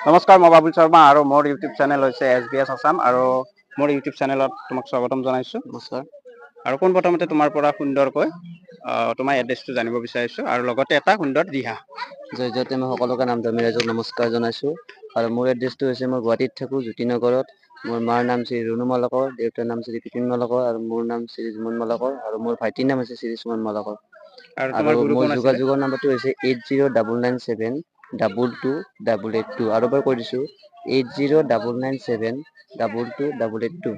নমস্কাৰ, মই বাবুল শৰ্মা আৰু মোৰ ইউটিউব চেনেল হৈছে SBS আছাম আৰু মোৰ ইউটিউব চেনেলত তোমাক স্বাগতম জনাইছোঁ। নমস্কাৰ। আৰু পোনপ্ৰথমতে তোমাৰ পৰা সুন্দৰকৈ তোমাৰ এড্ৰেছটো জানিব বিচাৰিছোঁ আৰু লগতে এটা সুন্দৰ দিহা। জয়তে মই সকলোকে নাম ধৰ্মী ৰাইজক নমস্কাৰ জনাইছোঁ আৰু মোৰ এড্ৰেছটো হৈছে মই গুৱাহাটীত থাকোঁ, জ্যোতিনগৰত। মোৰ মাৰ নাম শ্ৰী ৰুণু মালাকৰ, দেউতাৰ নাম শ্ৰী বিপিন মালাকৰ আৰু মোৰ নাম শ্ৰী জুমন মালাকৰ আৰু মোৰ ভাইটিৰ নাম হৈছে শ্ৰী সুমন মালাকৰ। আৰু তোমাৰ গুৰু মোৰ কোন আছিলে? যোগাযোগৰ নাম্বাৰটো হৈছে 8099722882 আৰু এবাৰ কৈ দিছোঁ 8099722882।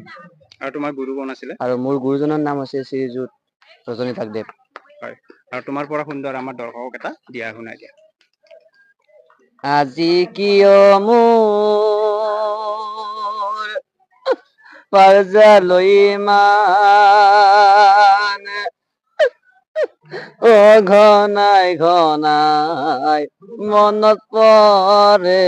আৰু তোমাৰ গুৰু কোন আছিলে? আৰু মোৰ গুৰুজনৰ নাম হৈছে শ্ৰীযুত ৰজনী ভাগদেৱ। হয়, আৰু তোমাৰ পৰা সুন্দৰ আমাৰ দৰ্শকক এটা দিহা শুনাই দিয়া। আজি কিয় মোৰ পাৰজালৈ ইমান ঘনাই ঘনাই মনত পৰে,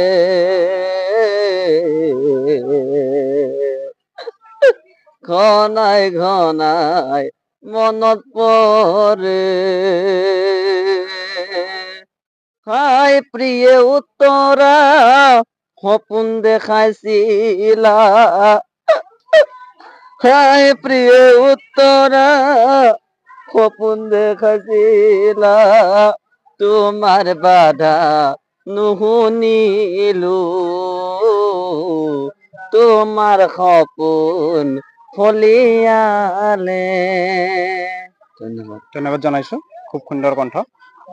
ঘনাই ঘনাই মনত পৰে। হাই প্ৰিয়ে উত্তৰা সপোন দেখাইছিলা, হাই প্ৰিয়ে উত্তৰা সপোন দেখাইছিলা, তোমাৰ বাধা নুশুনিলো, তোমাৰ সপোন ফলিয়ালে। ধন্যবাদ। ধন্যবাদ জনাইছোঁ, খুব সুন্দৰ কণ্ঠ।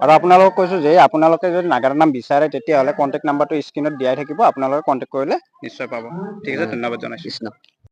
আৰু আপোনালোকক কৈছোঁ যে আপোনালোকে যদি নাগাৰা নাম বিচাৰে তেতিয়াহ'লে কণ্টেক্ট নাম্বাৰটো স্ক্ৰীণত দিয়াই থাকিব, আপোনালোকে কণ্টেক্ট কৰিলে নিশ্চয় পাব। ঠিক আছে, ধন্যবাদ জনাইছোঁ। কৃষ্ণ।